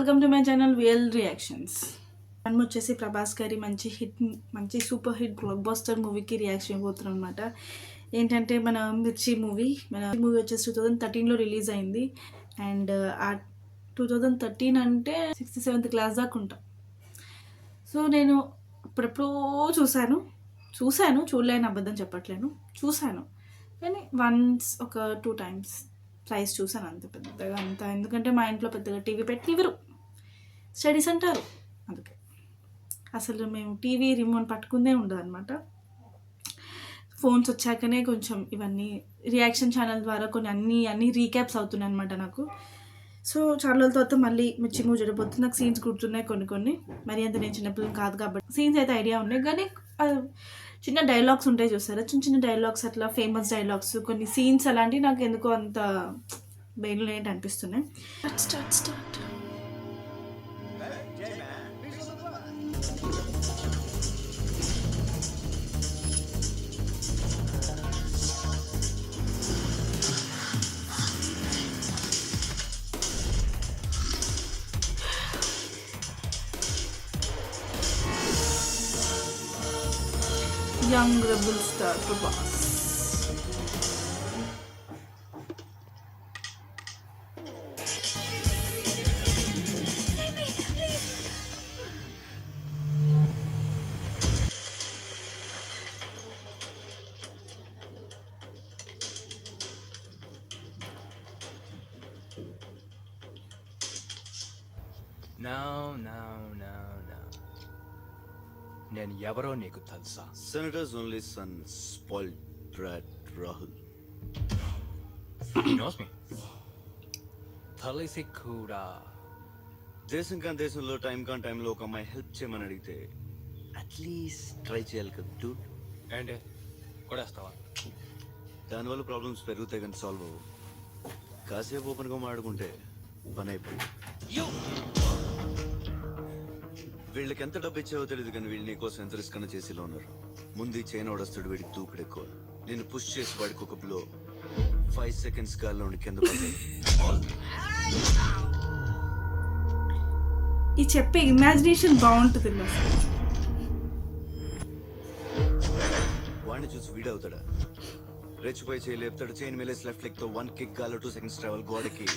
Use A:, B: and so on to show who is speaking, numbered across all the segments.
A: Welcome to my channel VL reactions. మనం వచ్చేసి ప్రభాస్ గారి మంచి సూపర్ హిట్ బ్లాక్ బస్టర్ మూవీకి రియాక్షన్ ఇవ్వబోతున్నాం అనమాట. ఏంటంటే మన మూవీ వచ్చేసి 2013లో రిలీజ్ అయింది. అండ్ ఆ 2013 అంటే 6th-7th క్లాస్ దాకా ఉంటాం. సో నేను అప్పుడెప్పుడో చూడలేని అబద్ధం చెప్పట్లేను, చూశాను. కానీ వన్స్ ఒక 2 times ప్రైస్ చూసాను, అంత పెద్దగా అంత. ఎందుకంటే మా ఇంట్లో పెద్దగా టీవీ పెట్టివ్వరు, స్టడీస్ అంటారు. అందుకే అసలు మేము టీవీ రిమోట్ పట్టుకుందే ఉండదు అనమాట. ఫోన్స్ వచ్చాకనే కొంచెం ఇవన్నీ రియాక్షన్ ఛానల్ ద్వారా అన్ని రీక్యాప్స్ అవుతున్నాయి అనమాట నాకు. సో చాలా రోజుల తర్వాత మళ్ళీ మిర్చి మూవీ చూడబోతుంది. నాకు సీన్స్ గుర్తున్నాయి కొన్ని. మరి అంత నేను చిన్నపిల్లలు కాదు కాబట్టి సీన్స్ అయితే ఐడియా ఉన్నాయి. కానీ చిన్న డైలాగ్స్ ఉంటాయి చూసారా, చిన్న డైలాగ్స్, అట్లా ఫేమస్ డైలాగ్స్, కొన్ని సీన్స్ అలాంటివి నాకు ఎందుకో అంత బెయిన్లో ఏంటి అనిపిస్తున్నాయి. Start. Young rebel star Prabhas.
B: No. నేను ఎవరో నీకు తెలుసా?
C: Senator's only son, spoiled brat Rahul.
B: He knows me. తెలిసి కూడా
C: దేశంలో టైంలో ఒక అమ్మాయి హెల్ప్ చేయమని అడిగితే అట్లీస్ట్ ట్రై చేయాలి కదా డూడ్.
B: ఏంటి కొడేస్తావా?
C: దానివల్ల ప్రాబ్లమ్స్ పెరుగుతాయి కానీ సాల్వ్ అవ్వవు. కాసేపు ఓపెన్గా మాట్లాడుకుంటే పని అయిపోయింది. వీళ్ళకి ఎంత డబ్బు ఇచ్చావో తెలియదు కానీ వీళ్ళు నీకోసం ఎంత రిస్క్ అన్న చేసేలా ఉన్నారు. ముందు చైన్ ఓడస్తాడు, వీడికి దూకుడు ఎక్కువ. నేను పుష్ చేసి వాడికి ఒక బ్లో 5 seconds గాల్లో కింద పడ్డాయి.
A: ఈ చెప్పే ఇమాజినేషన్ బాగుంటుంది.
C: వాడిని చూసి వీడవుతాడా? రెచ్చిపోయి చేయి లేపుతాడు, చైన్ మేలేసి లెఫ్ట్ లెగ్ తో 1 kick గాల్లో 2 seconds ట్రావెల్ గోడకి.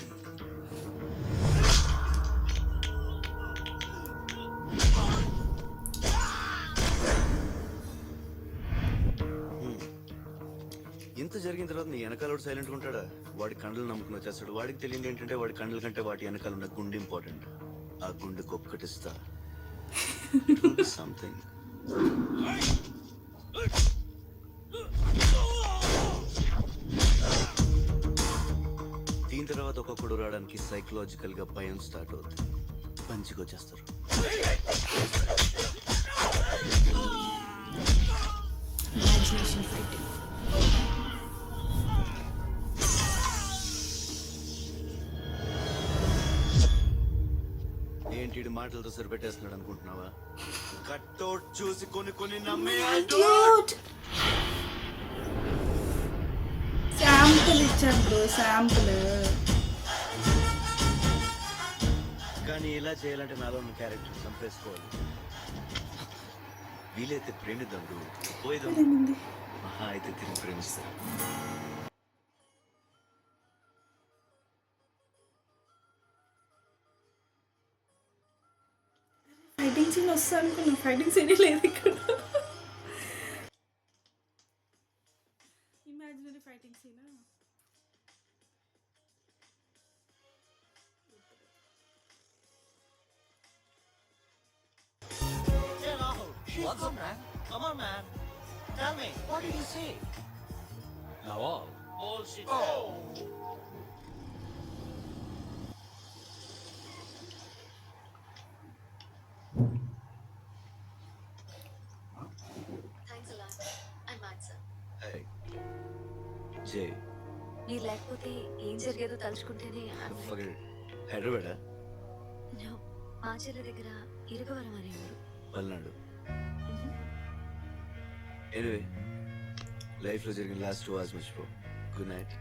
C: ఇంత జరిగిన తర్వాత నీ వెనకాల సైలెంట్ గా ఉంటాడా? వాడి కండలు నమ్ముకుని వచ్చేస్తాడు. వాడికి తెలియదు ఏంటంటే వాడి కండల కంటే వాటి వెనకాల ఉన్న గుండె ఇంపార్టెంట్. ఆ గుండెకు ఒక్కటిస్తా సంథింగ్. దీని తర్వాత ఒక్కొక్కడు రావడానికి సైకలాజికల్ గా భయం స్టార్ట్ అవుతుంది. పంచికి వచ్చేస్తారు. ఏంటి మాటలతో సరిపెట్టేస్తున్నాడు అనుకుంటున్నావా? కట్టౌట్ చూసి కొన్ని నమ్మే
A: శాంపుల్ ఇచ్చాడు, శాంపుల్.
C: కానీ ఇలా చేయాలంటే నాలో ఉన్న క్యారెక్టర్ చంపేసుకోవాలి. వీలైతే ప్రేమిద్దాం, పోయేదాం. మహా అయితే తిరిగి ప్రేమిస్తారు.
A: ఫైటింగ్ సీన్ వస్తా అనుకున్నా, ఫైటింగ్ సీన్ లేదు ఇక్కడ. Imaginary fighting scene.
D: Hey Rahul, what's up, man? Come on, man. Tell me, what did you see?
B: Nawal.
D: Bullshit.
E: Thanks a lot. I'm Mansa.
C: జై
E: మీరు లేకపోతే ఏం జరిగేదో తలుచుకుంటేనే
C: హైదరాబాద్
E: మాచర్ల దగ్గర ఇరుగవరం అనే ఊరు.
C: పల్నాడు. ఎనివే లైఫ్ లో జరిగిన లాస్ట్ 2 hours మర్చిపో. Good night.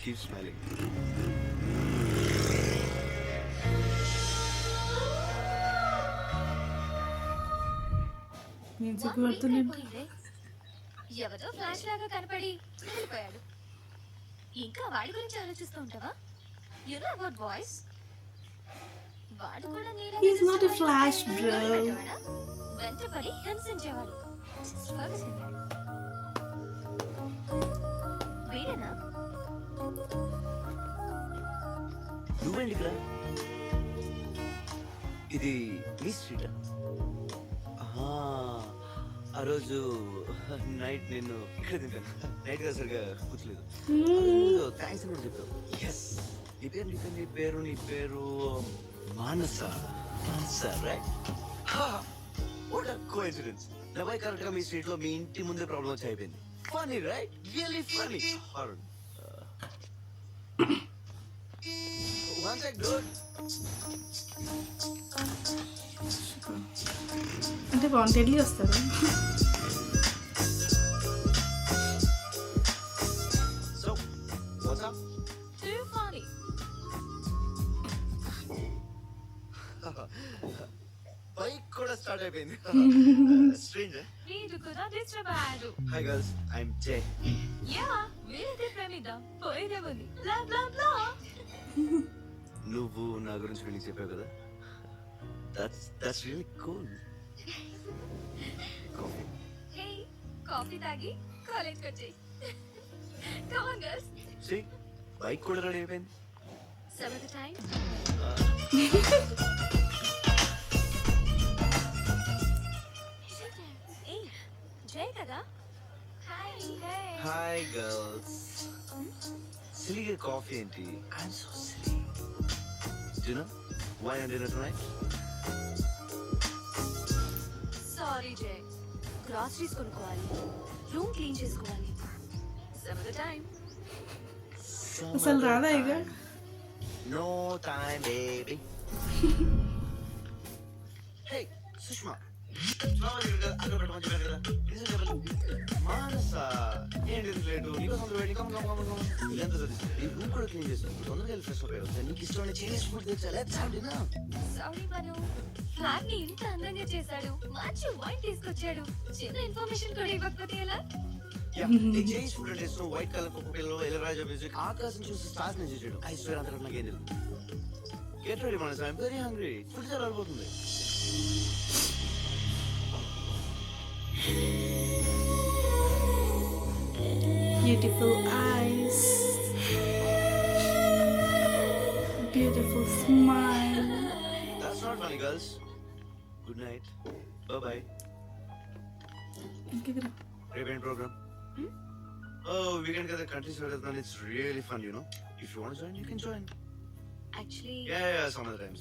C: Keep smiling.
A: నేను
E: 1 week
A: సిగ్గుపడుతున్నాను.
E: అయిపోయిందే. ఎవరో ఫ్లాష్ లాగా కనపడి వెళ్ళిపోయాడు. ఇంకా వాడి గురించి ఆలోచిస్తూ ఉంటావా? You know about boys. వాడు కూడా నీలా
A: He's not a flash, bro.
E: వెంటపడి హింసించేవాడు. Just focus on that. వీడేనా?
C: నువ్వేంటి ఇక్కడ? ఇది మీ స్ట్రీటా? ఆ రోజు నైట్ నేను ఇక్కడ తింటాను. నైట్ గా సరిగా కూర్చోలేదు. థ్యాంక్స్ అని చెప్పావు. ఎస్, నీ పేరు మానస. రైట్? What a coincidence. నా బైక్ కరెక్ట్ గా మీ స్ట్రీట్ లో మీ ఇంటి ముందే ప్రాబ్లం వచ్చి అయిపోయింది. Funny right? Really funny. One sec, dude.
A: అంటే వాంటెడ్లీ వస్తారు.
C: So, what's up?
E: Too funny.
C: Bike కూడా స్టార్ట్ అయిపోయింది. Stranger.
E: వీడు కూడా డిస్టర్బ్ అయ్యాడు.
C: Hi girls, I'm Jay.
E: Yeah, వీడితే ప్రేమిద్దాం. పోయేదే ఉంది. బ్లా బ్లా బ్లా.
C: నువ్వు నా గురించి వెళ్ళి చెప్పావు కదా. That's really cool. Coffee.
E: Hey, coffee తాగి కాలేజ్కి వచ్చేయ్. Come on girls.
C: See, bike కూడా రెడీ అయిపోయింది.
E: Some of the time. Hey, జై కదా? హాయ్.
C: Hi girls. సిల్లీగా కాఫీ ఏంటి? I'm so silly. Dinner? Wine and dinner tonight?
E: Sorry జై. గ్రాసరీస్ కొనుక్కోవాలి. రూమ్ క్లీన్ చేసుకోవాలి. Some of the time.
A: అసలు రాదా ఇక?
C: No time, baby. Hey, Sushma. మానస, ఏంటి లేటు? నీకోసం వెయిటింగ్. ఎంత ఈ రూమ్ కూడా క్లీన్ చేస్తాను. తొందరగా వెళ్ళి ఫ్రెష్ అప్ అయ్యి నీకు ఇష్టమైన చైనీస్ ఫుడ్ తెచ్చా. Let's have dinner.
E: Sorry Manu. Flat ని ఇంత అందంగా చేశాడు. మంచి వైన్ తీసుకొచ్చాడు. చిన్న ఇన్ఫర్మేషన్ కూడా ఇవ్వకపోతే ఎలా?
C: ఈ చైనీస్ ఫుడ్ అంటే ఇష్టం. వైట్ కలర్ కుక్కపిల్లలో ఎలరాజా మ్యూజిక్ ఆకాశం చూసి స్టార్స్ నుంచి చేయడం. ఐ స్వేర్ అంతకంటే నాకేం తెలియదు. గెట్ రెడీ మనసు. I'm very hungry. ఫుడ్ చాలా అయిపోతుంది.
A: Beautiful eyes, beautiful smile.
C: That's not funny, girls. Good night. Bye-bye.
A: ఇంకెక్కడ?
C: Reband program. Oh, we can get the countryside and it's really fun, you know. If you want to join, you can join.
E: Actually,
C: Yeah, some other time.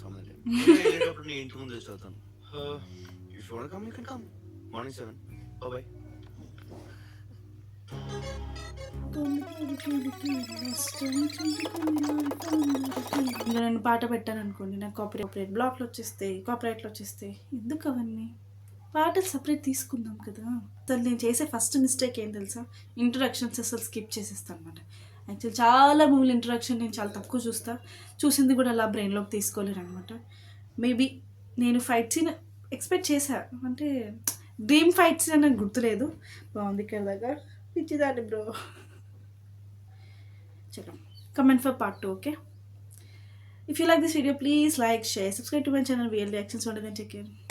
C: నేను అప్పుడు నీ ఇంటి ముందు చదువుతాను. If you want to come, you can come. Morning 7. Bye-bye.
A: ఇంకా నేను పాట పెట్టాను అనుకోండి, నాకు కాపీరైట్ బ్లాక్లు వచ్చేస్తాయి, కాపీరైట్లు వచ్చేస్తాయి. ఎందుకు అవన్నీ? పాటలు సపరేట్ తీసుకుందాం కదా. అసలు నేను చేసే ఫస్ట్ మిస్టేక్ ఏం తెలుసా? ఇంట్రొడక్షన్స్ అసలు స్కిప్ చేసేస్తాను అనమాట. యాక్చువల్ చాలా మూవీలు ఇంట్రొడక్షన్ నేను చాలా తక్కువ చూసింది కూడా అలా బ్రెయిన్లోకి తీసుకోలేను అనమాట. మేబీ నేను ఫైట్ సీన్ ఎక్స్పెక్ట్ చేశా, అంటే డ్రీమ్ ఫైట్ సీన్ నాకు గుర్తులేదు. బాగుంది ఇక్కడ దాకా పిచ్చిదాన్ని బ్రో. చలో, comment for part 2, okay? If you like this video, please like, share, subscribe to my channel. VL Reactions. Take care.